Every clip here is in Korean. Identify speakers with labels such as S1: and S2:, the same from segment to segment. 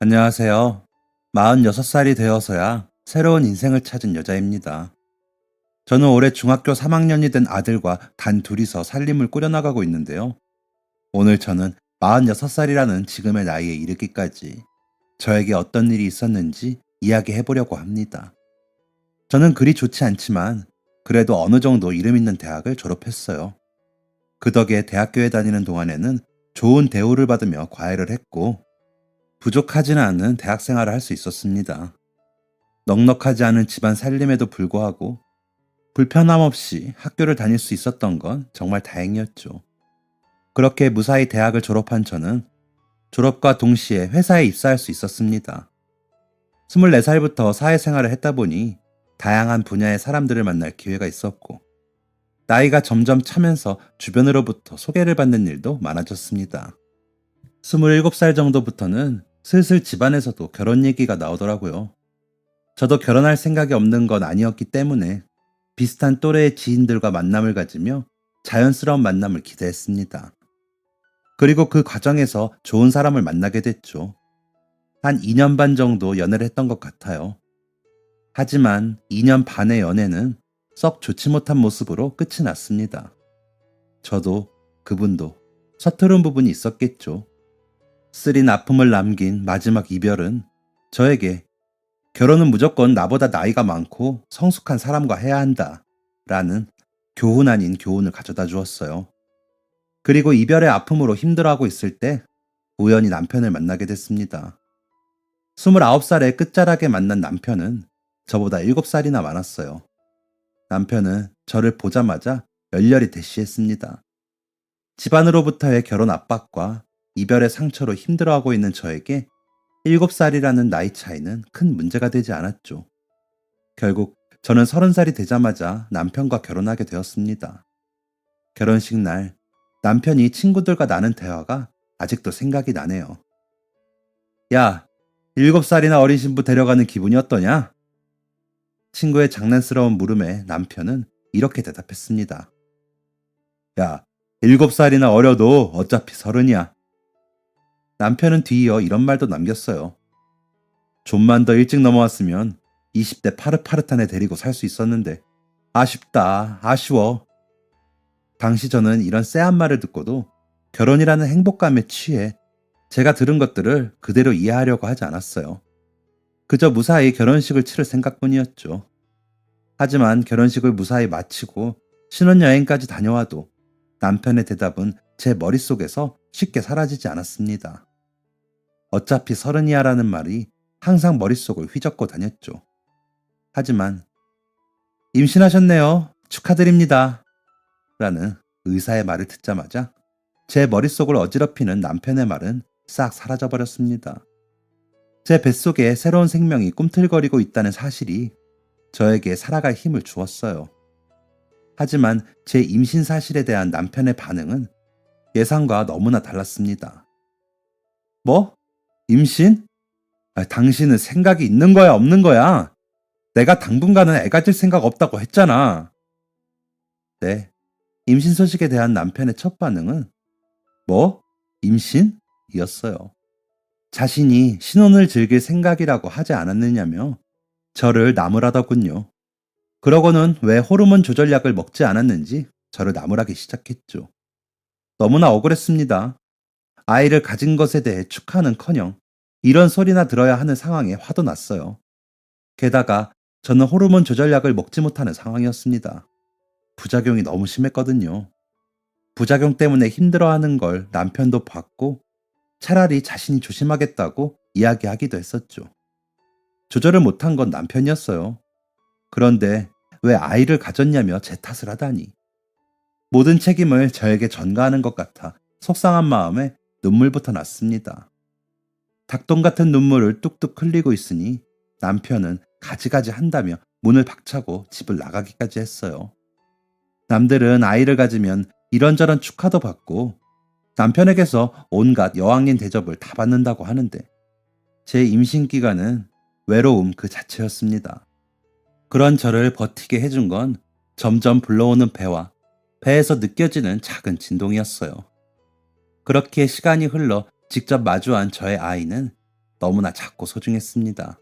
S1: 안녕하세요. 46살이 되어서야 새로운 인생을 찾은 여자입니다. 저는 올해 중학교 3학년이 된 아들과 단 둘이서 살림을 꾸려나가고 있는데요. 오늘 저는 46살이라는 지금의 나이에 이르기까지 저에게 어떤 일이 있었는지 이야기해 보려고 합니다. 저는 그리 좋지 않지만 그래도 어느 정도 이름 있는 대학을 졸업했어요. 그 덕에 대학교에 다니는 동안에는 좋은 대우를 받으며 과외를 했고 부족하지는 않은 대학 생활을 할 수 있었습니다. 넉넉하지 않은 집안 살림에도 불구하고 불편함 없이 학교를 다닐 수 있었던 건 정말 다행이었죠. 그렇게 무사히 대학을 졸업한 저는 졸업과 동시에 회사에 입사할 수 있었습니다. 24살부터 사회생활을 했다 보니 다양한 분야의 사람들을 만날 기회가 있었고 나이가 점점 차면서 주변으로부터 소개를 받는 일도 많아졌습니다. 27살 정도부터는 슬슬 집안에서도 결혼 얘기가 나오더라고요. 저도 결혼할 생각이 없는 건 아니었기 때문에 비슷한 또래의 지인들과 만남을 가지며 자연스러운 만남을 기대했습니다. 그리고 그 과정에서 좋은 사람을 만나게 됐죠. 한 2년 반 정도 연애를 했던 것 같아요. 하지만 2년 반의 연애는 썩 좋지 못한 모습으로 끝이 났습니다. 저도 그분도 서투른 부분이 있었겠죠. 쓰린 아픔을 남긴 마지막 이별은 저에게 결혼은 무조건 나보다 나이가 많고 성숙한 사람과 해야 한다 라는 교훈 아닌 교훈을 가져다 주었어요. 그리고 이별의 아픔으로 힘들어하고 있을 때 우연히 남편을 만나게 됐습니다. 29살의 끝자락에 만난 남편은 저보다 7살이나 많았어요. 남편은 저를 보자마자 열렬히 대시했습니다. 집안으로부터의 결혼 압박과 이별의 상처로 힘들어하고 있는 저에게 7살이라는 나이 차이는 큰 문제가 되지 않았죠. 결국 저는 30살이 되자마자 남편과 결혼하게 되었습니다. 결혼식 날 남편이 친구들과 나눈 대화가 아직도 생각이 나네요. 야, 7살이나 어린 신부 데려가는 기분이 어떠냐? 친구의 장난스러운 물음에 남편은 이렇게 대답했습니다. 야, 7살이나 어려도 어차피 30이야. 남편은 뒤이어 이런 말도 남겼어요. 좀만 더 일찍 넘어왔으면 20대 파릇파릇한 애 데리고 살 수 있었는데 아쉽다, 아쉬워. 당시 저는 이런 쎄한 말을 듣고도 결혼이라는 행복감에 취해 제가 들은 것들을 그대로 이해하려고 하지 않았어요. 그저 무사히 결혼식을 치를 생각뿐이었죠. 하지만 결혼식을 무사히 마치고 신혼여행까지 다녀와도 남편의 대답은 제 머릿속에서 쉽게 사라지지 않았습니다. 어차피 30이야라는 말이 항상 머릿속을 휘젓고 다녔죠. 하지만 임신하셨네요. 축하드립니다. 라는 의사의 말을 듣자마자 제 머릿속을 어지럽히는 남편의 말은 싹 사라져버렸습니다. 제 뱃속에 새로운 생명이 꿈틀거리고 있다는 사실이 저에게 살아갈 힘을 주었어요. 하지만 제 임신 사실에 대한 남편의 반응은 예상과 너무나 달랐습니다. 뭐? 임신? 당신은 생각이 있는 거야, 없는 거야? 내가 당분간은 애 가질 생각 없다고 했잖아. 네, 임신 소식에 대한 남편의 첫 반응은 뭐? 임신? 이었어요. 자신이 신혼을 즐길 생각이라고 하지 않았느냐며 저를 나무라더군요. 그러고는 왜 호르몬 조절약을 먹지 않았는지 저를 나무라기 시작했죠. 너무나 억울했습니다. 아이를 가진 것에 대해 축하는커녕 이런 소리나 들어야 하는 상황에 화도 났어요. 게다가 저는 호르몬 조절약을 먹지 못하는 상황이었습니다. 부작용이 너무 심했거든요. 부작용 때문에 힘들어하는 걸 남편도 봤고 차라리 자신이 조심하겠다고 이야기하기도 했었죠. 조절을 못한 건 남편이었어요. 그런데 왜 아이를 가졌냐며 제 탓을 하다니. 모든 책임을 저에게 전가하는 것 같아 속상한 마음에 눈물부터 났습니다. 닭똥 같은 눈물을 뚝뚝 흘리고 있으니 남편은 가지가지 한다며 문을 박차고 집을 나가기까지 했어요. 남들은 아이를 가지면 이런저런 축하도 받고 남편에게서 온갖 여왕님 대접을 다 받는다고 하는데 제 임신 기간은 외로움 그 자체였습니다. 그런 저를 버티게 해준 건 점점 불러오는 배와 배에서 느껴지는 작은 진동이었어요. 그렇게 시간이 흘러 직접 마주한 저의 아이는 너무나 작고 소중했습니다.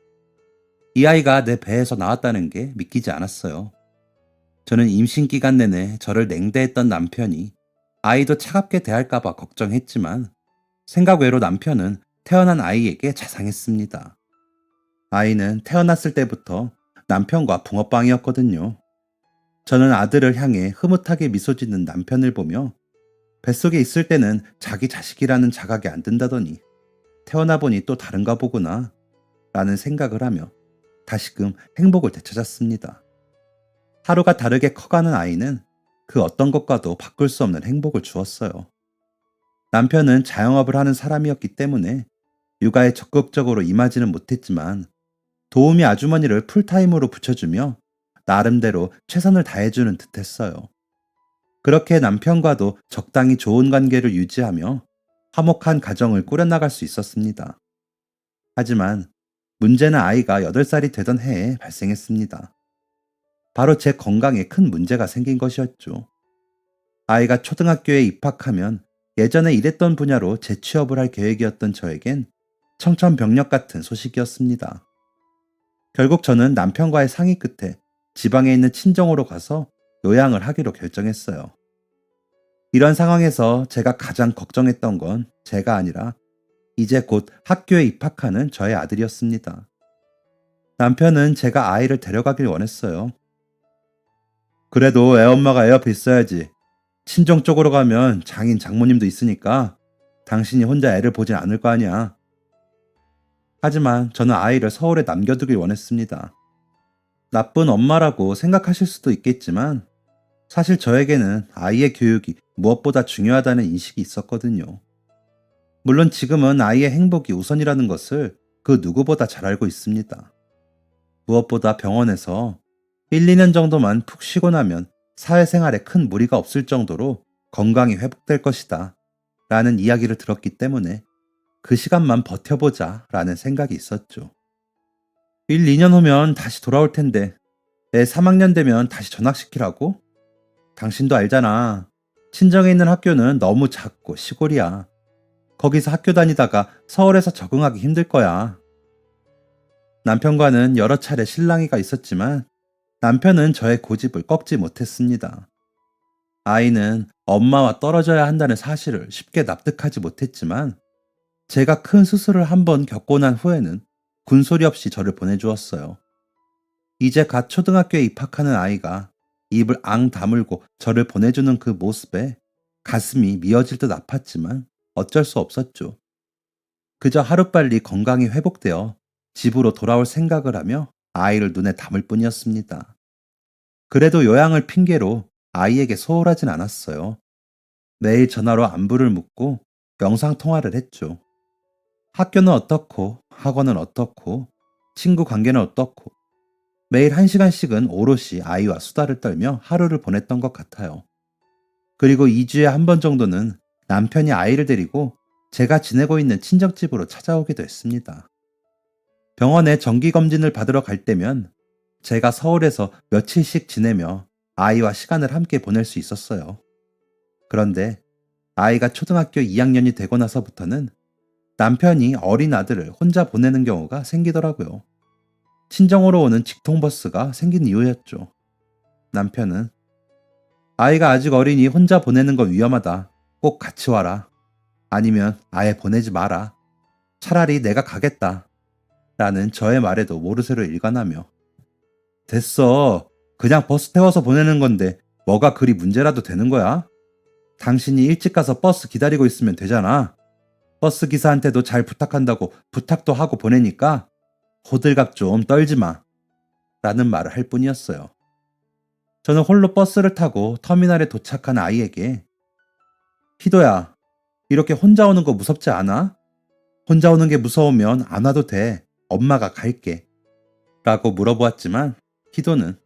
S1: 이 아이가 내 배에서 나왔다는 게 믿기지 않았어요. 저는 임신 기간 내내 저를 냉대했던 남편이 아이도 차갑게 대할까봐 걱정했지만 생각 외로 남편은 태어난 아이에게 자상했습니다. 아이는 태어났을 때부터 남편과 붕어빵이었거든요. 저는 아들을 향해 흐뭇하게 미소 짓는 남편을 보며 뱃속에 있을 때는 자기 자식이라는 자각이 안 든다더니 태어나 보니 또 다른가 보구나 라는 생각을 하며 다시금 행복을 되찾았습니다. 하루가 다르게 커가는 아이는 그 어떤 것과도 바꿀 수 없는 행복을 주었어요. 남편은 자영업을 하는 사람이었기 때문에 육아에 적극적으로 임하지는 못했지만 도우미 아주머니를 풀타임으로 붙여주며 나름대로 최선을 다해주는 듯 했어요. 그렇게 남편과도 적당히 좋은 관계를 유지하며 화목한 가정을 꾸려나갈 수 있었습니다. 하지만 문제는 아이가 8살이 되던 해에 발생했습니다. 바로 제 건강에 큰 문제가 생긴 것이었죠. 아이가 초등학교에 입학하면 예전에 일했던 분야로 재취업을 할 계획이었던 저에겐 청천벽력 같은 소식이었습니다. 결국 저는 남편과의 상의 끝에 지방에 있는 친정으로 가서 요양을 하기로 결정했어요. 이런 상황에서 제가 가장 걱정했던 건 제가 아니라 이제 곧 학교에 입학하는 저의 아들이었습니다. 남편은 제가 아이를 데려가길 원했어요. 그래도 애엄마가 애 옆에 있어야지. 친정 쪽으로 가면 장인 장모님도 있으니까 당신이 혼자 애를 보진 않을 거 아니야. 하지만 저는 아이를 서울에 남겨두길 원했습니다. 나쁜 엄마라고 생각하실 수도 있겠지만 사실 저에게는 아이의 교육이 무엇보다 중요하다는 인식이 있었거든요. 물론 지금은 아이의 행복이 우선이라는 것을 그 누구보다 잘 알고 있습니다. 무엇보다 병원에서 1, 2년 정도만 푹 쉬고 나면 사회생활에 큰 무리가 없을 정도로 건강이 회복될 것이다 라는 이야기를 들었기 때문에 그 시간만 버텨보자 라는 생각이 있었죠. 1, 2년 후면 다시 돌아올 텐데 애 3학년 되면 다시 전학시키라고? 당신도 알잖아. 친정에 있는 학교는 너무 작고 시골이야. 거기서 학교 다니다가 서울에서 적응하기 힘들 거야. 남편과는 여러 차례 실랑이가 있었지만 남편은 저의 고집을 꺾지 못했습니다. 아이는 엄마와 떨어져야 한다는 사실을 쉽게 납득하지 못했지만 제가 큰 수술을 한번 겪고 난 후에는 군소리 없이 저를 보내주었어요. 이제 갓 초등학교에 입학하는 아이가 입을 앙 다물고 저를 보내주는 그 모습에 가슴이 미어질 듯 아팠지만 어쩔 수 없었죠. 그저 하루빨리 건강이 회복되어 집으로 돌아올 생각을 하며 아이를 눈에 담을 뿐이었습니다. 그래도 요양을 핑계로 아이에게 소홀하진 않았어요. 매일 전화로 안부를 묻고 영상통화를 했죠. 학교는 어떻고, 학원은 어떻고, 친구 관계는 어떻고, 매일 1시간씩은 오롯이 아이와 수다를 떨며 하루를 보냈던 것 같아요. 그리고 2주에 한 번 정도는 남편이 아이를 데리고 제가 지내고 있는 친정집으로 찾아오기도 했습니다. 병원에 정기검진을 받으러 갈 때면 제가 서울에서 며칠씩 지내며 아이와 시간을 함께 보낼 수 있었어요. 그런데 아이가 초등학교 2학년이 되고 나서부터는 남편이 어린 아들을 혼자 보내는 경우가 생기더라고요. 친정으로 오는 직통버스가 생긴 이유였죠. 남편은 아이가 아직 어리니 혼자 보내는 건 위험하다. 꼭 같이 와라. 아니면 아예 보내지 마라. 차라리 내가 가겠다. 라는 저의 말에도 모르쇠로 일관하며 됐어. 그냥 버스 태워서 보내는 건데 뭐가 그리 문제라도 되는 거야? 당신이 일찍 가서 버스 기다리고 있으면 되잖아. 버스 기사한테도 잘 부탁한다고 부탁도 하고 보내니까 호들갑 좀 떨지 마. 라는 말을 할 뿐이었어요. 저는 홀로 버스를 타고 터미널에 도착한 아이에게 희도야, 이렇게 혼자 오는 거 무섭지 않아? 혼자 오는 게 무서우면 안 와도 돼. 엄마가 갈게. 라고 물어보았지만 희도는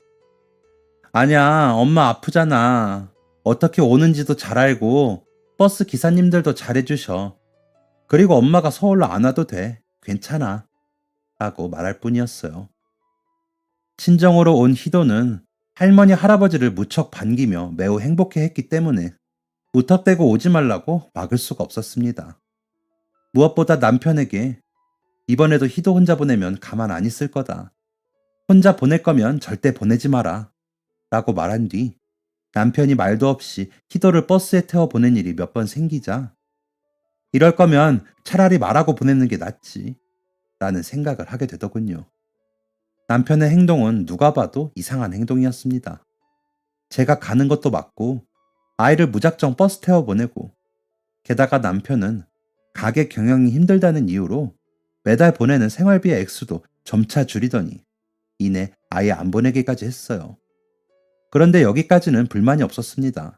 S1: 아니야, 엄마 아프잖아. 어떻게 오는지도 잘 알고 버스 기사님들도 잘해주셔. 그리고 엄마가 서울로 안 와도 돼. 괜찮아. 라고 말할 뿐이었어요. 친정으로 온 희도는 할머니 할아버지를 무척 반기며 매우 행복해했기 때문에 무턱대고 오지 말라고 막을 수가 없었습니다. 무엇보다 남편에게 이번에도 희도 혼자 보내면 가만 안 있을 거다. 혼자 보낼 거면 절대 보내지 마라. 라고 말한 뒤 남편이 말도 없이 희도를 버스에 태워 보낸 일이 몇 번 생기자 이럴 거면 차라리 말하고 보내는 게 낫지. 라는 생각을 하게 되더군요. 남편의 행동은 누가 봐도 이상한 행동이었습니다. 제가 가는 것도 맞고 아이를 무작정 버스 태워 보내고 게다가 남편은 가게 경영이 힘들다는 이유로 매달 보내는 생활비의 액수도 점차 줄이더니 이내 아예 안 보내기까지 했어요. 그런데 여기까지는 불만이 없었습니다.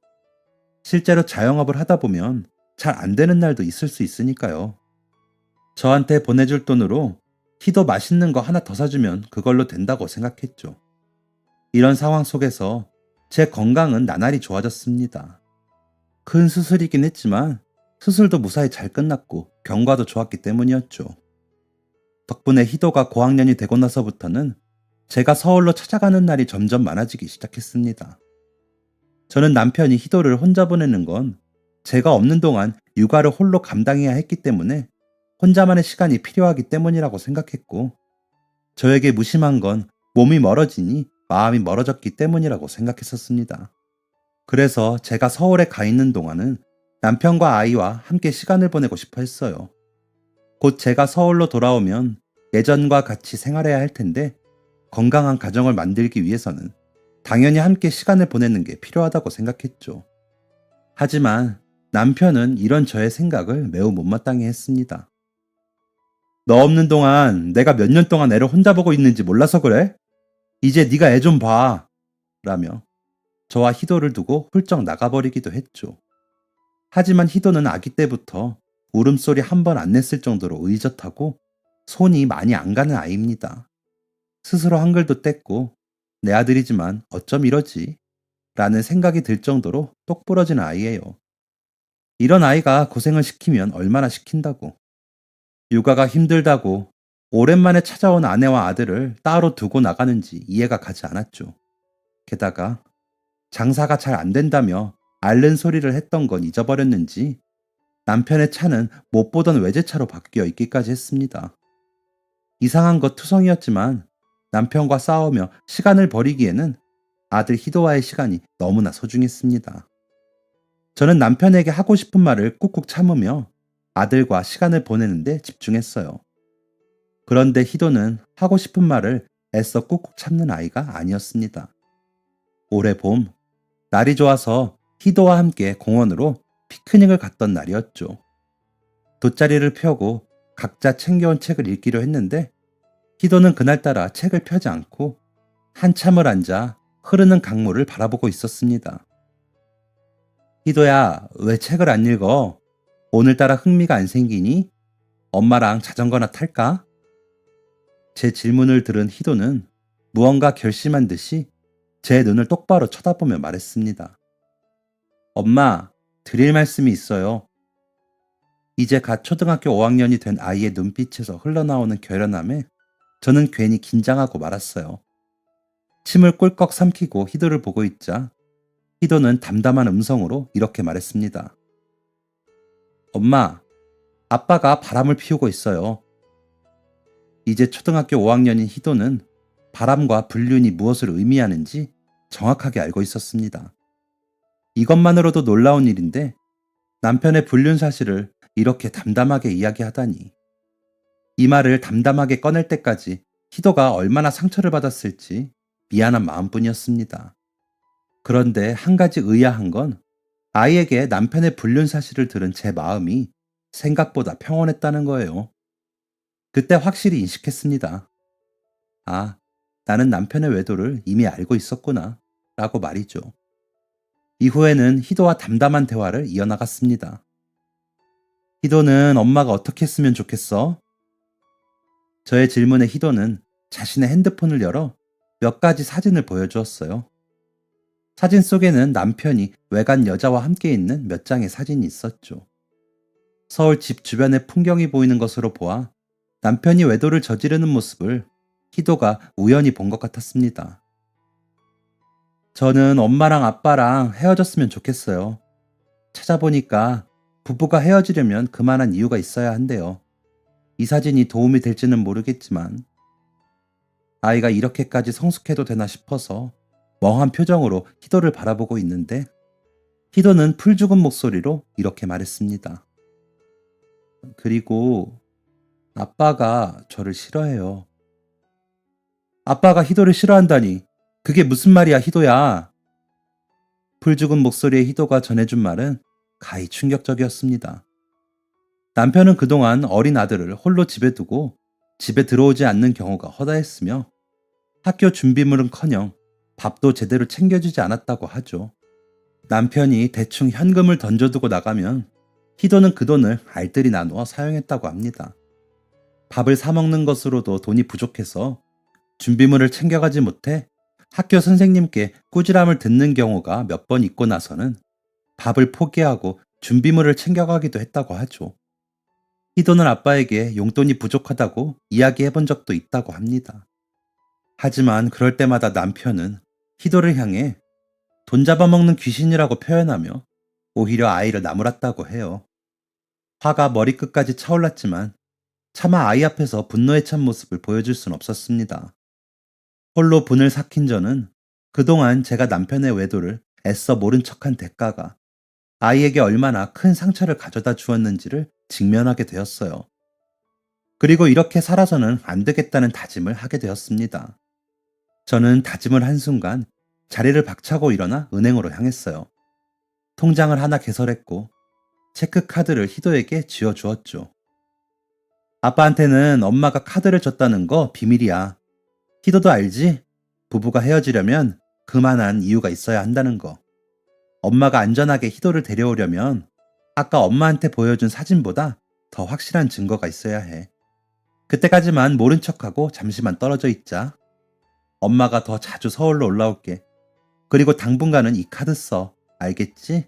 S1: 실제로 자영업을 하다 보면 잘 안 되는 날도 있을 수 있으니까요. 저한테 보내줄 돈으로 희도 맛있는 거 하나 더 사주면 그걸로 된다고 생각했죠. 이런 상황 속에서 제 건강은 나날이 좋아졌습니다. 큰 수술이긴 했지만 수술도 무사히 잘 끝났고 경과도 좋았기 때문이었죠. 덕분에 희도가 고학년이 되고 나서부터는 제가 서울로 찾아가는 날이 점점 많아지기 시작했습니다. 저는 남편이 희도를 혼자 보내는 건 제가 없는 동안 육아를 홀로 감당해야 했기 때문에 혼자만의 시간이 필요하기 때문이라고 생각했고 저에게 무심한 건 몸이 멀어지니 마음이 멀어졌기 때문이라고 생각했었습니다. 그래서 제가 서울에 가 있는 동안은 남편과 아이와 함께 시간을 보내고 싶어 했어요. 곧 제가 서울로 돌아오면 예전과 같이 생활해야 할 텐데 건강한 가정을 만들기 위해서는 당연히 함께 시간을 보내는 게 필요하다고 생각했죠. 하지만 남편은 이런 저의 생각을 매우 못마땅해 했습니다. 너 없는 동안 내가 몇 년 동안 애를 혼자 보고 있는지 몰라서 그래? 이제 네가 애 좀 봐. 라며 저와 희도를 두고 훌쩍 나가버리기도 했죠. 하지만 희도는 아기 때부터 울음소리 한 번 안 냈을 정도로 의젓하고 손이 많이 안 가는 아이입니다. 스스로 한글도 뗐고 내 아들이지만 어쩜 이러지? 라는 생각이 들 정도로 똑부러진 아이예요. 이런 아이가 고생을 시키면 얼마나 시킨다고. 육아가 힘들다고 오랜만에 찾아온 아내와 아들을 따로 두고 나가는지 이해가 가지 않았죠. 게다가 장사가 잘 안 된다며 앓는 소리를 했던 건 잊어버렸는지 남편의 차는 못 보던 외제차로 바뀌어 있기까지 했습니다. 이상한 것 투성이었지만 남편과 싸우며 시간을 버리기에는 아들 희도와의 시간이 너무나 소중했습니다. 저는 남편에게 하고 싶은 말을 꾹꾹 참으며 아들과 시간을 보내는데 집중했어요. 그런데 희도는 하고 싶은 말을 애써 꾹꾹 참는 아이가 아니었습니다. 올해 봄, 날이 좋아서 희도와 함께 공원으로 피크닉을 갔던 날이었죠. 돗자리를 펴고 각자 챙겨온 책을 읽기로 했는데 희도는 그날따라 책을 펴지 않고 한참을 앉아 흐르는 강물을 바라보고 있었습니다. 희도야, 왜 책을 안 읽어? 오늘따라 흥미가 안 생기니? 엄마랑 자전거나 탈까? 제 질문을 들은 희도는 무언가 결심한 듯이 제 눈을 똑바로 쳐다보며 말했습니다. 엄마, 드릴 말씀이 있어요. 이제 갓 초등학교 5학년이 된 아이의 눈빛에서 흘러나오는 결연함에 저는 괜히 긴장하고 말았어요. 침을 꿀꺽 삼키고 희도를 보고 있자 희도는 담담한 음성으로 이렇게 말했습니다. 엄마, 아빠가 바람을 피우고 있어요. 이제 초등학교 5학년인 희도는 바람과 불륜이 무엇을 의미하는지 정확하게 알고 있었습니다. 이것만으로도 놀라운 일인데 남편의 불륜 사실을 이렇게 담담하게 이야기하다니. 이 말을 담담하게 꺼낼 때까지 희도가 얼마나 상처를 받았을지 미안한 마음뿐이었습니다. 그런데 한 가지 의아한 건 아이에게 남편의 불륜 사실을 들은 제 마음이 생각보다 평온했다는 거예요. 그때 확실히 인식했습니다. 아, 나는 남편의 외도를 이미 알고 있었구나 라고 말이죠. 이후에는 희도와 담담한 대화를 이어나갔습니다. 희도는 엄마가 어떻게 했으면 좋겠어? 저의 질문에 희도는 자신의 핸드폰을 열어 몇 가지 사진을 보여주었어요. 사진 속에는 남편이 외간 여자와 함께 있는 몇 장의 사진이 있었죠. 서울 집 주변의 풍경이 보이는 것으로 보아 남편이 외도를 저지르는 모습을 희도가 우연히 본 것 같았습니다. 저는 엄마랑 아빠랑 헤어졌으면 좋겠어요. 찾아보니까 부부가 헤어지려면 그만한 이유가 있어야 한대요. 이 사진이 도움이 될지는 모르겠지만 아이가 이렇게까지 성숙해도 되나 싶어서 멍한 표정으로 희도를 바라보고 있는데 희도는 풀 죽은 목소리로 이렇게 말했습니다. 그리고 아빠가 저를 싫어해요. 아빠가 희도를 싫어한다니. 그게 무슨 말이야, 희도야. 풀 죽은 목소리의 희도가 전해준 말은 가히 충격적이었습니다. 남편은 그동안 어린 아들을 홀로 집에 두고 집에 들어오지 않는 경우가 허다했으며 학교 준비물은커녕 밥도 제대로 챙겨주지 않았다고 하죠. 남편이 대충 현금을 던져두고 나가면 희도는 그 돈을 알뜰히 나누어 사용했다고 합니다. 밥을 사 먹는 것으로도 돈이 부족해서 준비물을 챙겨가지 못해 학교 선생님께 꾸지람을 듣는 경우가 몇 번 있고 나서는 밥을 포기하고 준비물을 챙겨가기도 했다고 하죠. 희도는 아빠에게 용돈이 부족하다고 이야기해 본 적도 있다고 합니다. 하지만 그럴 때마다 남편은 희도를 향해 돈 잡아먹는 귀신이라고 표현하며 오히려 아이를 나무랐다고 해요. 화가 머리끝까지 차올랐지만 차마 아이 앞에서 분노에 찬 모습을 보여줄 순 없었습니다. 홀로 분을 삭힌 저는 그동안 제가 남편의 외도를 애써 모른 척한 대가가 아이에게 얼마나 큰 상처를 가져다 주었는지를 직면하게 되었어요. 그리고 이렇게 살아서는 안 되겠다는 다짐을 하게 되었습니다. 저는 다짐을 한 순간 자리를 박차고 일어나 은행으로 향했어요. 통장을 하나 개설했고 체크카드를 희도에게 쥐어주었죠. 아빠한테는 엄마가 카드를 줬다는 거 비밀이야. 희도도 알지? 부부가 헤어지려면 그만한 이유가 있어야 한다는 거. 엄마가 안전하게 희도를 데려오려면 아까 엄마한테 보여준 사진보다 더 확실한 증거가 있어야 해. 그때까지만 모른 척하고 잠시만 떨어져 있자. 엄마가 더 자주 서울로 올라올게. 그리고 당분간은 이 카드 써. 알겠지?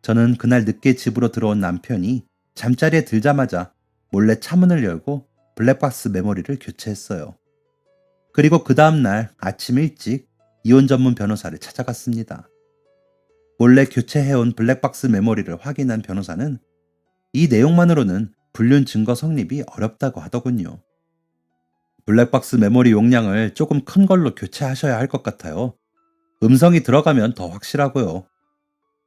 S1: 저는 그날 늦게 집으로 들어온 남편이 잠자리에 들자마자 몰래 차문을 열고 블랙박스 메모리를 교체했어요. 그리고 그 다음날 아침 일찍 이혼 전문 변호사를 찾아갔습니다. 몰래 교체해온 블랙박스 메모리를 확인한 변호사는 이 내용만으로는 불륜 증거 성립이 어렵다고 하더군요. 블랙박스 메모리 용량을 조금 큰 걸로 교체하셔야 할 것 같아요. 음성이 들어가면 더 확실하고요.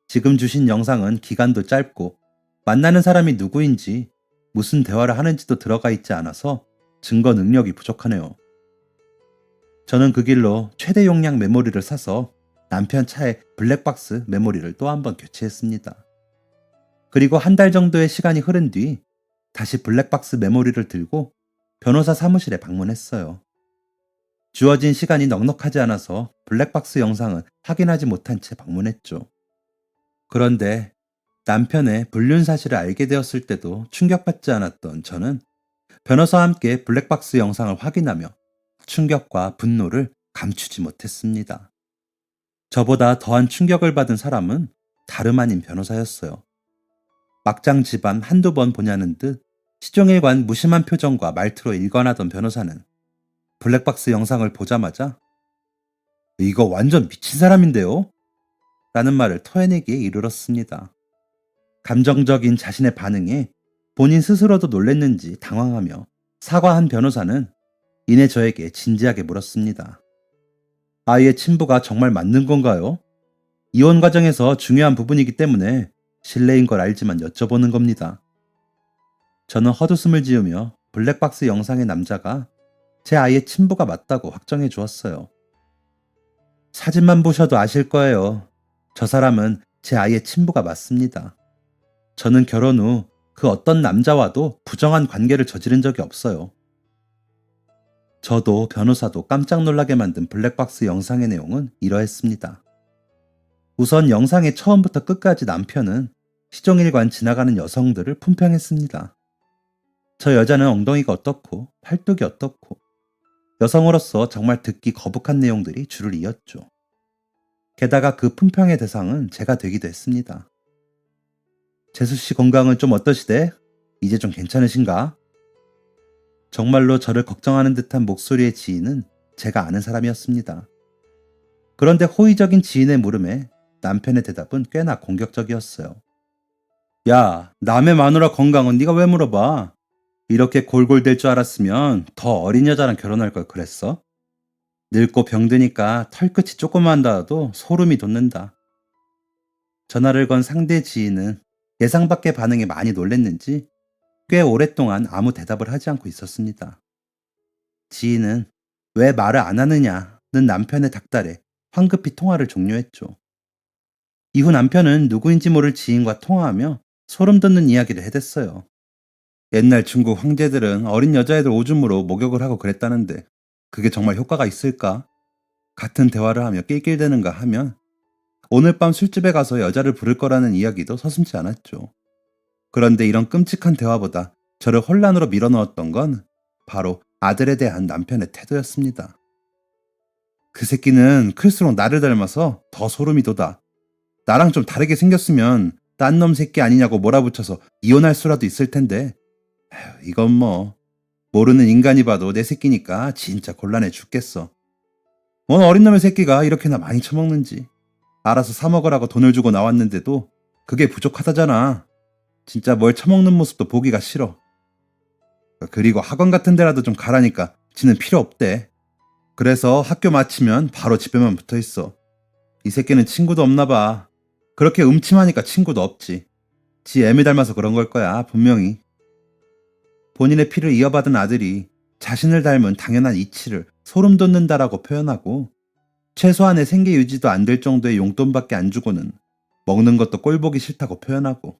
S1: 지금 주신 영상은 기간도 짧고 만나는 사람이 누구인지 무슨 대화를 하는지도 들어가 있지 않아서 증거 능력이 부족하네요. 저는 그 길로 최대 용량 메모리를 사서 남편 차에 블랙박스 메모리를 또 한 번 교체했습니다. 그리고 한 달 정도의 시간이 흐른 뒤 다시 블랙박스 메모리를 들고 변호사 사무실에 방문했어요. 주어진 시간이 넉넉하지 않아서 블랙박스 영상은 확인하지 못한 채 방문했죠. 그런데 남편의 불륜 사실을 알게 되었을 때도 충격받지 않았던 저는 변호사와 함께 블랙박스 영상을 확인하며 충격과 분노를 감추지 못했습니다. 저보다 더한 충격을 받은 사람은 다름 아닌 변호사였어요. 막장 집안 한두 번 보냐는 듯 시종일관 무심한 표정과 말투로 일관하던 변호사는 블랙박스 영상을 보자마자 이거 완전 미친 사람인데요? 라는 말을 토해내기에 이르렀습니다. 감정적인 자신의 반응에 본인 스스로도 놀랬는지 당황하며 사과한 변호사는 이내 저에게 진지하게 물었습니다. 아이의 친부가 정말 맞는 건가요? 이혼 과정에서 중요한 부분이기 때문에 실례인 걸 알지만 여쭤보는 겁니다. 저는 헛웃음을 지으며 블랙박스 영상의 남자가 제 아이의 친부가 맞다고 확정해 주었어요. 사진만 보셔도 아실 거예요. 저 사람은 제 아이의 친부가 맞습니다. 저는 결혼 후 그 어떤 남자와도 부정한 관계를 저지른 적이 없어요. 저도 변호사도 깜짝 놀라게 만든 블랙박스 영상의 내용은 이러했습니다. 우선 영상의 처음부터 끝까지 남편은 시종일관 지나가는 여성들을 품평했습니다. 저 여자는 엉덩이가 어떻고 팔뚝이 어떻고 여성으로서 정말 듣기 거북한 내용들이 줄을 이었죠. 게다가 그 품평의 대상은 제가 되기도 했습니다. 재수씨 건강은 좀 어떠시대? 이제 좀 괜찮으신가? 정말로 저를 걱정하는 듯한 목소리의 지인은 제가 아는 사람이었습니다. 그런데 호의적인 지인의 물음에 남편의 대답은 꽤나 공격적이었어요. 야, 남의 마누라 건강은 네가 왜 물어봐? 이렇게 골골댈 줄 알았으면 더 어린 여자랑 결혼할 걸 그랬어? 늙고 병드니까 털끝이 조그만 다도 소름이 돋는다. 전화를 건 상대 지인은 예상 밖의 반응에 많이 놀랬는지 꽤 오랫동안 아무 대답을 하지 않고 있었습니다. 지인은 왜 말을 안 하느냐는 남편의 닥달에 황급히 통화를 종료했죠. 이후 남편은 누구인지 모를 지인과 통화하며 소름 돋는 이야기를 해댔어요. 옛날 중국 황제들은 어린 여자애들 오줌으로 목욕을 하고 그랬다는데 그게 정말 효과가 있을까? 같은 대화를 하며 낄낄대는가 하면 오늘 밤 술집에 가서 여자를 부를 거라는 이야기도 서슴지 않았죠. 그런데 이런 끔찍한 대화보다 저를 혼란으로 밀어넣었던 건 바로 아들에 대한 남편의 태도였습니다. 그 새끼는 클수록 나를 닮아서 더 소름이 돋아. 나랑 좀 다르게 생겼으면 딴 놈 새끼 아니냐고 몰아붙여서 이혼할 수라도 있을 텐데. 에휴, 이건 뭐 모르는 인간이 봐도 내 새끼니까 진짜 곤란해 죽겠어. 뭔 어린 놈의 새끼가 이렇게나 많이 처먹는지. 알아서 사 먹으라고 돈을 주고 나왔는데도 그게 부족하다잖아. 진짜 뭘 처먹는 모습도 보기가 싫어. 그리고 학원 같은 데라도 좀 가라니까 지는 필요 없대. 그래서 학교 마치면 바로 집에만 붙어 있어. 이 새끼는 친구도 없나 봐. 그렇게 음침하니까 친구도 없지. 지 애미 닮아서 그런 걸 거야, 분명히. 본인의 피를 이어받은 아들이 자신을 닮은 당연한 이치를 소름 돋는다라고 표현하고 최소한의 생계 유지도 안 될 정도의 용돈밖에 안 주고는 먹는 것도 꼴보기 싫다고 표현하고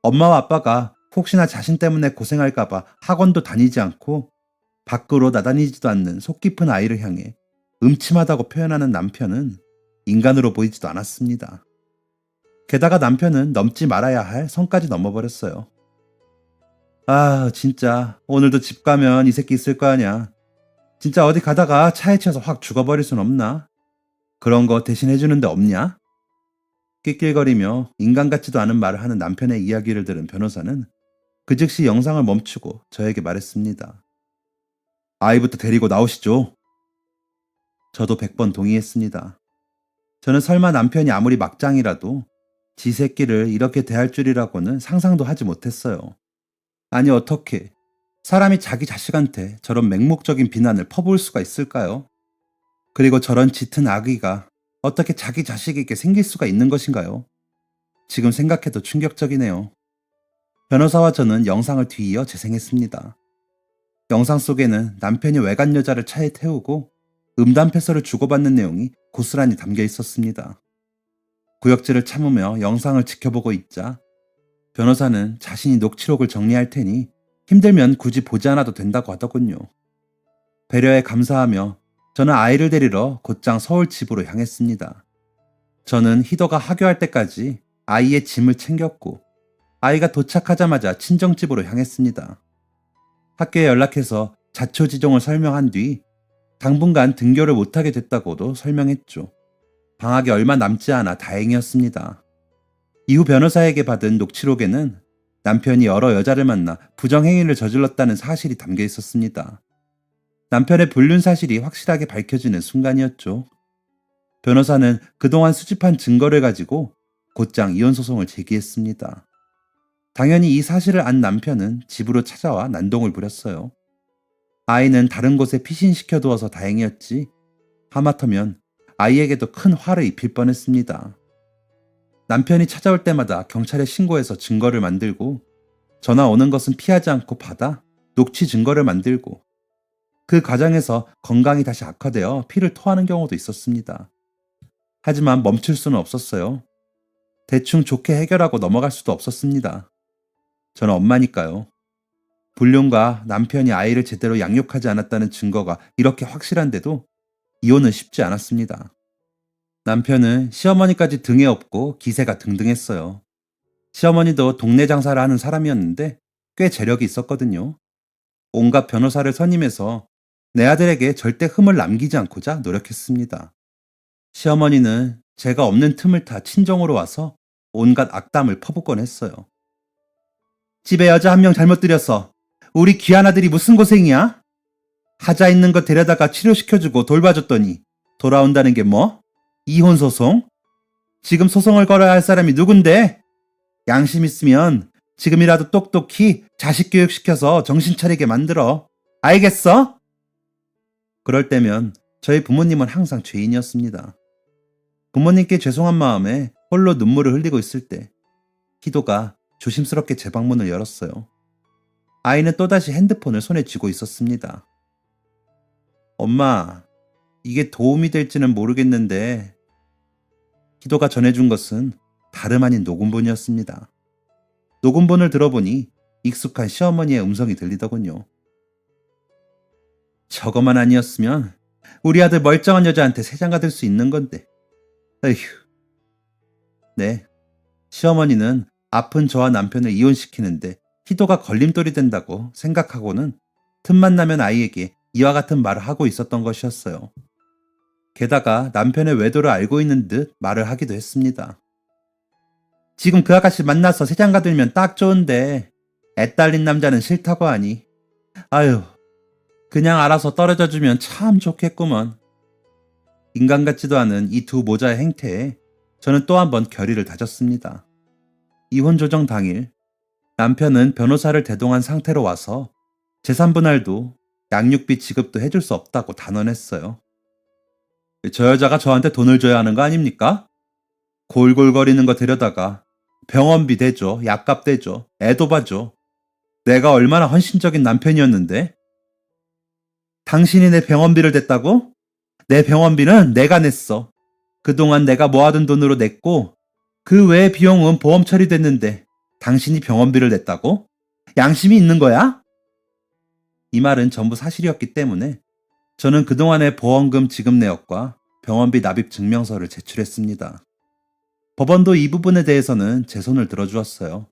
S1: 엄마와 아빠가 혹시나 자신 때문에 고생할까봐 학원도 다니지 않고 밖으로 나다니지도 않는 속 깊은 아이를 향해 음침하다고 표현하는 남편은 인간으로 보이지도 않았습니다. 게다가 남편은 넘지 말아야 할 선까지 넘어버렸어요. 아, 진짜 오늘도 집 가면 이 새끼 있을 거 아냐. 진짜 어디 가다가 차에 치여서 확 죽어버릴 순 없나? 그런 거 대신 해주는 데 없냐? 낄낄거리며 인간 같지도 않은 말을 하는 남편의 이야기를 들은 변호사는 그 즉시 영상을 멈추고 저에게 말했습니다. 아이부터 데리고 나오시죠. 저도 100번 동의했습니다. 저는 설마 남편이 아무리 막장이라도 지 새끼를 이렇게 대할 줄이라고는 상상도 하지 못했어요. 아니 어떻게 사람이 자기 자식한테 저런 맹목적인 비난을 퍼부을 수가 있을까요? 그리고 저런 짙은 악의가 어떻게 자기 자식에게 생길 수가 있는 것인가요? 지금 생각해도 충격적이네요. 변호사와 저는 영상을 뒤이어 재생했습니다. 영상 속에는 남편이 외간 여자를 차에 태우고 음담패서를 주고받는 내용이 고스란히 담겨 있었습니다. 구역질을 참으며 영상을 지켜보고 있자 변호사는 자신이 녹취록을 정리할 테니 힘들면 굳이 보지 않아도 된다고 하더군요. 배려에 감사하며 저는 아이를 데리러 곧장 서울 집으로 향했습니다. 저는 희도가 하교할 때까지 아이의 짐을 챙겼고 아이가 도착하자마자 친정집으로 향했습니다. 학교에 연락해서 자초지종을 설명한 뒤 당분간 등교를 못하게 됐다고도 설명했죠. 방학이 얼마 남지 않아 다행이었습니다. 이후 변호사에게 받은 녹취록에는 남편이 여러 여자를 만나 부정행위를 저질렀다는 사실이 담겨 있었습니다. 남편의 불륜 사실이 확실하게 밝혀지는 순간이었죠. 변호사는 그동안 수집한 증거를 가지고 곧장 이혼소송을 제기했습니다. 당연히 이 사실을 안 남편은 집으로 찾아와 난동을 부렸어요. 아이는 다른 곳에 피신시켜두어서 다행이었지 하마터면 아이에게도 큰 화를 입힐 뻔했습니다. 남편이 찾아올 때마다 경찰에 신고해서 증거를 만들고 전화 오는 것은 피하지 않고 받아 녹취 증거를 만들고 그 과정에서 건강이 다시 악화되어 피를 토하는 경우도 있었습니다. 하지만 멈출 수는 없었어요. 대충 좋게 해결하고 넘어갈 수도 없었습니다. 저는 엄마니까요. 불륜과 남편이 아이를 제대로 양육하지 않았다는 증거가 이렇게 확실한데도 이혼은 쉽지 않았습니다. 남편은 시어머니까지 등에 업고 기세가 등등했어요. 시어머니도 동네 장사를 하는 사람이었는데 꽤 재력이 있었거든요. 온갖 변호사를 선임해서 내 아들에게 절대 흠을 남기지 않고자 노력했습니다. 시어머니는 제가 없는 틈을 타 친정으로 와서 온갖 악담을 퍼붓곤 했어요. 집에 여자 한 명 잘못 들였어. 우리 귀한 아들이 무슨 고생이야? 하자 있는 거 데려다가 치료시켜주고 돌봐줬더니 돌아온다는 게 뭐? 이혼소송? 지금 소송을 걸어야 할 사람이 누군데? 양심 있으면 지금이라도 똑똑히 자식 교육시켜서 정신 차리게 만들어. 알겠어? 그럴 때면 저희 부모님은 항상 죄인이었습니다. 부모님께 죄송한 마음에 홀로 눈물을 흘리고 있을 때 희도가 조심스럽게 제 방문을 열었어요. 아이는 또다시 핸드폰을 손에 쥐고 있었습니다. 엄마, 이게 도움이 될지는 모르겠는데 희도가 전해준 것은 다름 아닌 녹음본이었습니다. 녹음본을 들어보니 익숙한 시어머니의 음성이 들리더군요. 저거만 아니었으면 우리 아들 멀쩡한 여자한테 세장가 될 수 있는 건데. 에휴. 네, 시어머니는 아픈 저와 남편을 이혼시키는데 희도가 걸림돌이 된다고 생각하고는 틈만 나면 아이에게 이와 같은 말을 하고 있었던 것이었어요. 게다가 남편의 외도를 알고 있는 듯 말을 하기도 했습니다. 지금 그 아가씨 만나서 세장가 들면 딱 좋은데 애 딸린 남자는 싫다고 하니 아유, 그냥 알아서 떨어져 주면 참 좋겠구먼. 인간 같지도 않은 이 두 모자의 행태에 저는 또 한 번 결의를 다졌습니다. 이혼 조정 당일 남편은 변호사를 대동한 상태로 와서 재산분할도 양육비 지급도 해줄 수 없다고 단언했어요. 저 여자가 저한테 돈을 줘야 하는 거 아닙니까? 골골거리는 거 데려다가 병원비 대줘, 약값 대줘, 애도 봐줘. 내가 얼마나 헌신적인 남편이었는데? 당신이 내 병원비를 댔다고? 내 병원비는 내가 냈어. 그동안 내가 모아둔 돈으로 냈고 그 외의 비용은 보험 처리됐는데 당신이 병원비를 냈다고? 양심이 있는 거야? 이 말은 전부 사실이었기 때문에 저는 그동안의 보험금 지급 내역과 병원비 납입 증명서를 제출했습니다. 법원도 이 부분에 대해서는 제 손을 들어주었어요.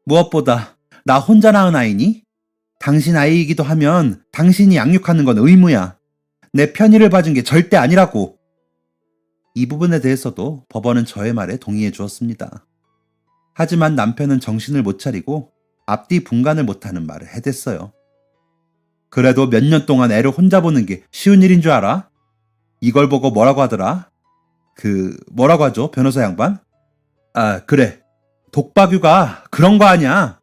S1: 무엇보다 나 혼자 낳은 아이니? 당신 아이이기도 하면 당신이 양육하는 건 의무야. 내 편의를 봐준 게 절대 아니라고. 이 부분에 대해서도 법원은 저의 말에 동의해 주었습니다. 하지만 남편은 정신을 못 차리고 앞뒤 분간을 못하는 말을 해댔어요. 그래도 몇 년 동안 애를 혼자 보는 게 쉬운 일인 줄 알아? 이걸 보고 뭐라고 하더라? 뭐라고 하죠? 변호사 양반? 아, 그래. 독박육아, 그런 거 아니야.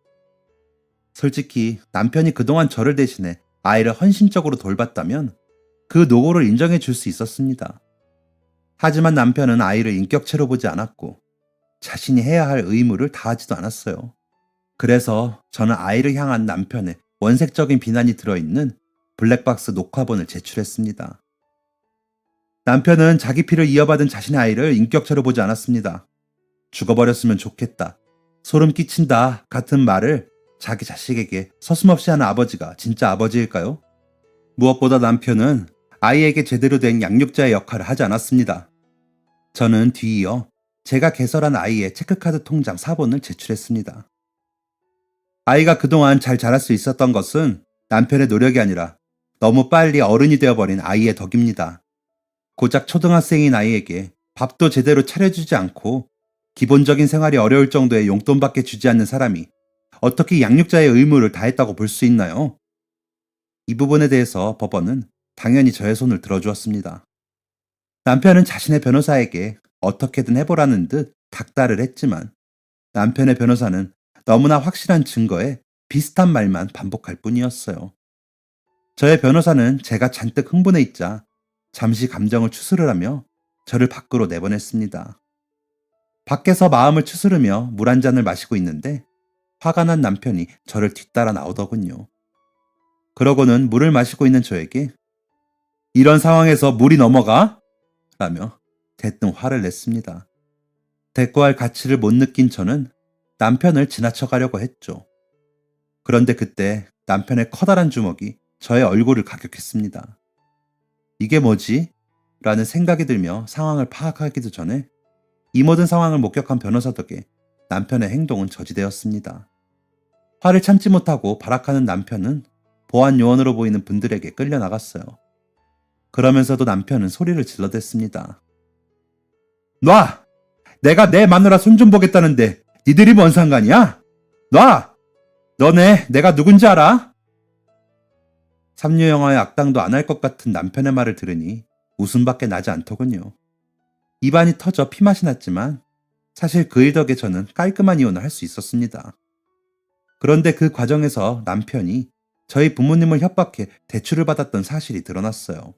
S1: 솔직히 남편이 그동안 저를 대신해 아이를 헌신적으로 돌봤다면 그 노고를 인정해 줄 수 있었습니다. 하지만 남편은 아이를 인격체로 보지 않았고 자신이 해야 할 의무를 다하지도 않았어요. 그래서 저는 아이를 향한 남편의 원색적인 비난이 들어있는 블랙박스 녹화본을 제출했습니다. 남편은 자기 피를 이어받은 자신의 아이를 인격체로 보지 않았습니다. 죽어버렸으면 좋겠다, 소름 끼친다 같은 말을 자기 자식에게 서슴없이 하는 아버지가 진짜 아버지일까요? 무엇보다 남편은 아이에게 제대로 된 양육자의 역할을 하지 않았습니다. 저는 뒤이어 제가 개설한 아이의 체크카드 통장 사본을 제출했습니다. 아이가 그동안 잘 자랄 수 있었던 것은 남편의 노력이 아니라 너무 빨리 어른이 되어버린 아이의 덕입니다. 고작 초등학생인 아이에게 밥도 제대로 차려주지 않고 기본적인 생활이 어려울 정도의 용돈밖에 주지 않는 사람이 어떻게 양육자의 의무를 다했다고 볼 수 있나요? 이 부분에 대해서 법원은 당연히 저의 손을 들어주었습니다. 남편은 자신의 변호사에게 어떻게든 해보라는 듯 닥달을 했지만 남편의 변호사는 너무나 확실한 증거에 비슷한 말만 반복할 뿐이었어요. 저의 변호사는 제가 잔뜩 흥분해 있자 잠시 감정을 추스르 하며 저를 밖으로 내보냈습니다. 밖에서 마음을 추스르며 물 한 잔을 마시고 있는데 화가 난 남편이 저를 뒤따라 나오더군요. 그러고는 물을 마시고 있는 저에게 이런 상황에서 물이 넘어가? 라며 대뜸 화를 냈습니다. 대꾸할 가치를 못 느낀 저는 남편을 지나쳐 가려고 했죠. 그런데 그때 남편의 커다란 주먹이 저의 얼굴을 가격했습니다. 이게 뭐지? 라는 생각이 들며 상황을 파악하기도 전에 이 모든 상황을 목격한 변호사 덕에 남편의 행동은 저지되었습니다. 화를 참지 못하고 발악하는 남편은 보안 요원으로 보이는 분들에게 끌려나갔어요. 그러면서도 남편은 소리를 질러댔습니다. 놔! 내가 내 마누라 손 좀 보겠다는데 니들이 뭔 상관이야? 놔! 너네 내가 누군지 알아? 삼류 영화의 악당도 안 할 것 같은 남편의 말을 들으니 웃음밖에 나지 않더군요. 입안이 터져 피맛이 났지만 사실 그 일 덕에 저는 깔끔한 이혼을 할 수 있었습니다. 그런데 그 과정에서 남편이 저희 부모님을 협박해 대출을 받았던 사실이 드러났어요.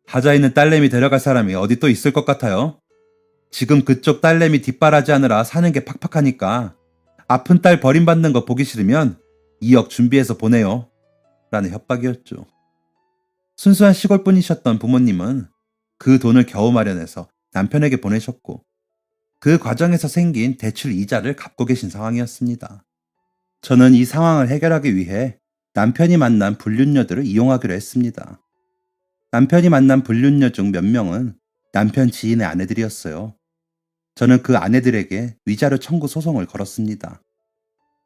S1: 하자 있는 딸내미 데려갈 사람이 어디 또 있을 것 같아요? 지금 그쪽 딸내미 뒷바라지하느라 사는 게 팍팍하니까 아픈 딸 버림받는 거 보기 싫으면 2억 준비해서 보내요. 라는 협박이었죠. 순수한 시골분이셨던 부모님은 그 돈을 겨우 마련해서 남편에게 보내셨고 그 과정에서 생긴 대출 이자를 갚고 계신 상황이었습니다. 저는 이 상황을 해결하기 위해 남편이 만난 불륜녀들을 이용하기로 했습니다. 남편이 만난 불륜녀 중 몇 명은 남편 지인의 아내들이었어요. 저는 그 아내들에게 위자료 청구 소송을 걸었습니다.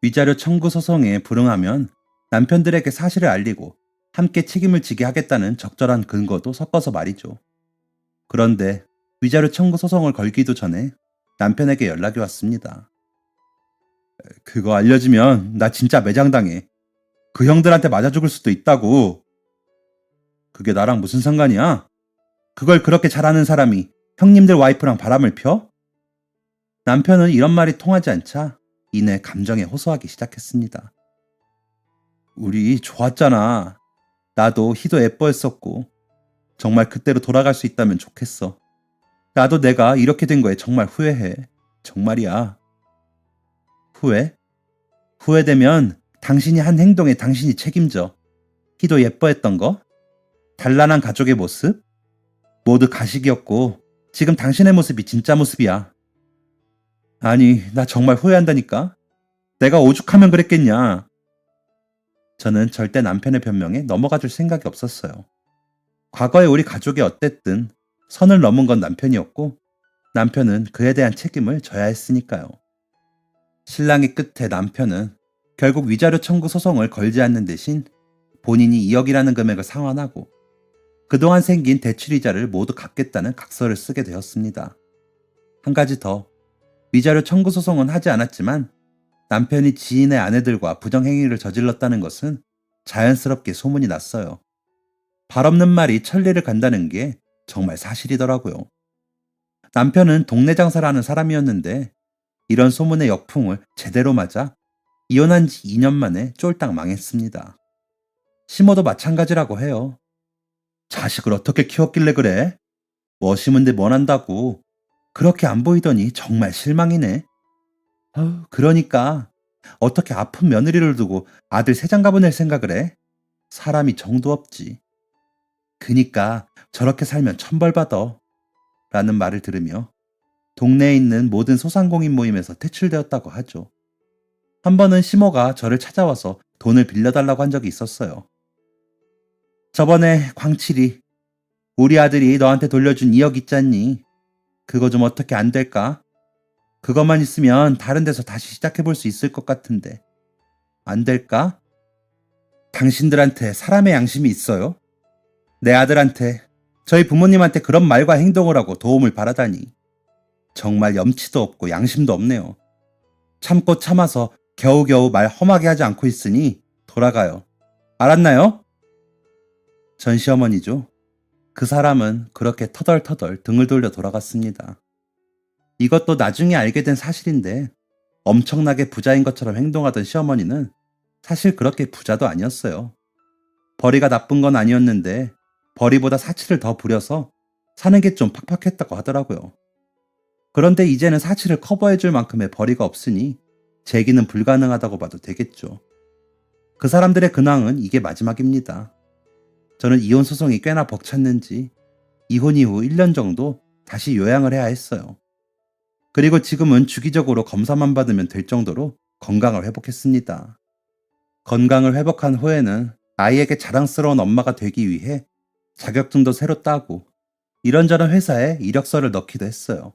S1: 위자료 청구 소송에 불응하면 남편들에게 사실을 알리고 함께 책임을 지게 하겠다는 적절한 근거도 섞어서 말이죠. 그런데 위자료 청구 소송을 걸기도 전에 남편에게 연락이 왔습니다. 그거 알려지면 나 진짜 매장당해. 그 형들한테 맞아 죽을 수도 있다고. 그게 나랑 무슨 상관이야? 그걸 그렇게 잘하는 사람이 형님들 와이프랑 바람을 펴? 남편은 이런 말이 통하지 않자 이내 감정에 호소하기 시작했습니다. 우리 좋았잖아. 나도 희도 예뻐했었고 정말 그때로 돌아갈 수 있다면 좋겠어. 나도 내가 이렇게 된 거에 정말 후회해. 정말이야. 후회? 후회되면 당신이 한 행동에 당신이 책임져. 희도 예뻐했던 거? 단란한 가족의 모습? 모두 가식이었고 지금 당신의 모습이 진짜 모습이야. 아니, 나 정말 후회한다니까. 내가 오죽하면 그랬겠냐. 저는 절대 남편의 변명에 넘어가 줄 생각이 없었어요. 과거에 우리 가족이 어땠든 선을 넘은 건 남편이었고 남편은 그에 대한 책임을 져야 했으니까요. 신랑의 끝에 남편은 결국 위자료 청구 소송을 걸지 않는 대신 본인이 2억이라는 금액을 상환하고 그동안 생긴 대출이자를 모두 갚겠다는 각서를 쓰게 되었습니다. 한 가지 더, 위자료 청구 소송은 하지 않았지만 남편이 지인의 아내들과 부정행위를 저질렀다는 것은 자연스럽게 소문이 났어요. 발 없는 말이 천리를 간다는 게 정말 사실이더라고요. 남편은 동네 장사를 하는 사람이었는데 이런 소문의 역풍을 제대로 맞아 이혼한 지 2년 만에 쫄딱 망했습니다. 시모도 마찬가지라고 해요. 자식을 어떻게 키웠길래 그래? 뭐 심은데 뭐 난다고. 그렇게 안 보이더니 정말 실망이네. 그러니까 어떻게 아픈 며느리를 두고 아들 세장가 보낼 생각을 해? 사람이 정도 없지. 그니까 저렇게 살면 천벌받아. 라는 말을 들으며 동네에 있는 모든 소상공인 모임에서 퇴출되었다고 하죠. 한 번은 시모가 저를 찾아와서 돈을 빌려달라고 한 적이 있었어요. 저번에 광칠이 우리 아들이 너한테 돌려준 2억 있잖니. 그거 좀 어떻게 안 될까? 그것만 있으면 다른 데서 다시 시작해볼 수 있을 것 같은데. 안 될까? 당신들한테 사람의 양심이 있어요? 내 아들한테, 저희 부모님한테 그런 말과 행동을 하고 도움을 바라다니. 정말 염치도 없고 양심도 없네요. 참고 참아서 겨우겨우 말 험하게 하지 않고 있으니 돌아가요. 알았나요? 전 시어머니죠. 그 사람은 그렇게 터덜터덜 등을 돌려 돌아갔습니다. 이것도 나중에 알게 된 사실인데 엄청나게 부자인 것처럼 행동하던 시어머니는 사실 그렇게 부자도 아니었어요. 벌이가 나쁜 건 아니었는데 벌이보다 사치를 더 부려서 사는 게 좀 팍팍했다고 하더라고요. 그런데 이제는 사치를 커버해줄 만큼의 벌이가 없으니 재기는 불가능하다고 봐도 되겠죠. 그 사람들의 근황은 이게 마지막입니다. 저는 이혼 소송이 꽤나 벅찼는지 이혼 이후 1년 정도 다시 요양을 해야 했어요. 그리고 지금은 주기적으로 검사만 받으면 될 정도로 건강을 회복했습니다. 건강을 회복한 후에는 아이에게 자랑스러운 엄마가 되기 위해 자격증도 새로 따고 이런저런 회사에 이력서를 넣기도 했어요.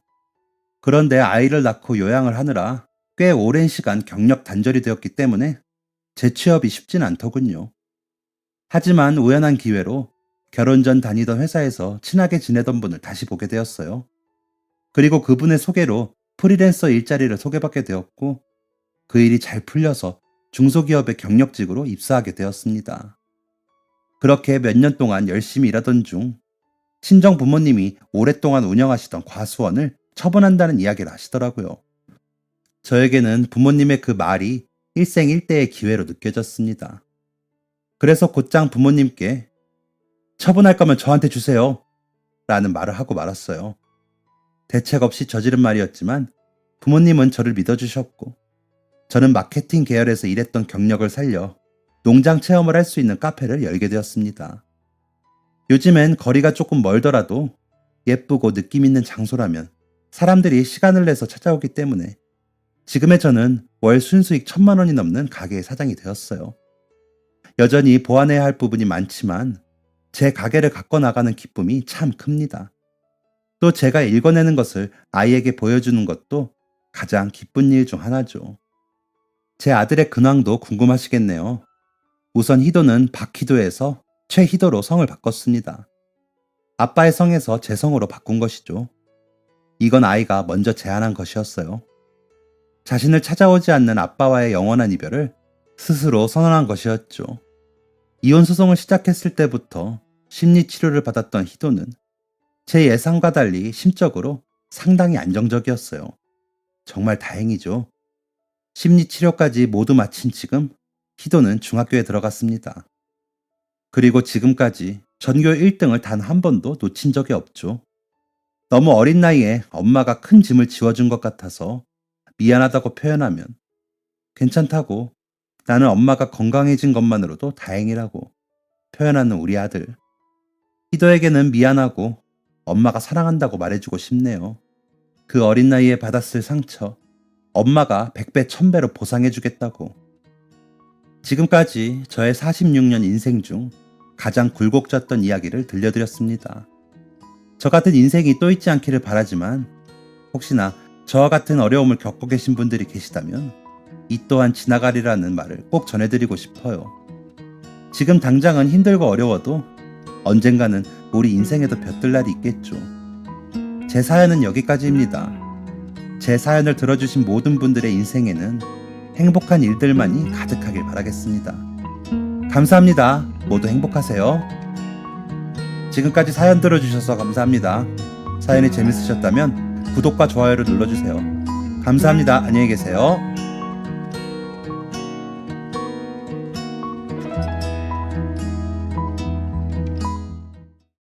S1: 그런데 아이를 낳고 요양을 하느라 꽤 오랜 시간 경력 단절이 되었기 때문에 재취업이 쉽진 않더군요. 하지만 우연한 기회로 결혼 전 다니던 회사에서 친하게 지내던 분을 다시 보게 되었어요. 그리고 그분의 소개로 프리랜서 일자리를 소개받게 되었고 그 일이 잘 풀려서 중소기업의 경력직으로 입사하게 되었습니다. 그렇게 몇 년 동안 열심히 일하던 중 친정 부모님이 오랫동안 운영하시던 과수원을 처분한다는 이야기를 하시더라고요. 저에게는 부모님의 그 말이 일생일대의 기회로 느껴졌습니다. 그래서 곧장 부모님께 처분할 거면 저한테 주세요. 라는 말을 하고 말았어요. 대책 없이 저지른 말이었지만 부모님은 저를 믿어주셨고 저는 마케팅 계열에서 일했던 경력을 살려 농장 체험을 할 수 있는 카페를 열게 되었습니다. 요즘엔 거리가 조금 멀더라도 예쁘고 느낌 있는 장소라면 사람들이 시간을 내서 찾아오기 때문에 지금의 저는 월 순수익 1,000만 원이 넘는 가게의 사장이 되었어요. 여전히 보완해야 할 부분이 많지만 제 가게를 갖고 나가는 기쁨이 참 큽니다. 또 제가 읽어내는 것을 아이에게 보여주는 것도 가장 기쁜 일 중 하나죠. 제 아들의 근황도 궁금하시겠네요. 우선 희도는 박희도에서 최희도로 성을 바꿨습니다. 아빠의 성에서 제 성으로 바꾼 것이죠. 이건 아이가 먼저 제안한 것이었어요. 자신을 찾아오지 않는 아빠와의 영원한 이별을 스스로 선언한 것이었죠. 이혼 소송을 시작했을 때부터 심리 치료를 받았던 희도는 제 예상과 달리 심적으로 상당히 안정적이었어요. 정말 다행이죠. 심리 치료까지 모두 마친 지금 희도는 중학교에 들어갔습니다. 그리고 지금까지 전교 1등을 단 한 번도 놓친 적이 없죠. 너무 어린 나이에 엄마가 큰 짐을 지워준 것 같아서 미안하다고 표현하면 괜찮다고, 나는 엄마가 건강해진 것만으로도 다행이라고 표현하는 우리 아들. 희도에게는 미안하고 엄마가 사랑한다고 말해주고 싶네요. 그 어린 나이에 받았을 상처, 엄마가 100배 1000배로 보상해주겠다고. 지금까지 저의 46년 인생 중 가장 굴곡졌던 이야기를 들려드렸습니다. 저 같은 인생이 또 있지 않기를 바라지만 혹시나 저와 같은 어려움을 겪고 계신 분들이 계시다면 이 또한 지나가리라는 말을 꼭 전해드리고 싶어요. 지금 당장은 힘들고 어려워도 언젠가는 우리 인생에도 볕들 날이 있겠죠. 제 사연은 여기까지입니다. 제 사연을 들어주신 모든 분들의 인생에는 행복한 일들만이 가득하길 바라겠습니다. 감사합니다. 모두 행복하세요. 지금까지 사연 들어주셔서 감사합니다. 사연이 재밌으셨다면 구독과 좋아요를 눌러주세요. 감사합니다. 안녕히 계세요.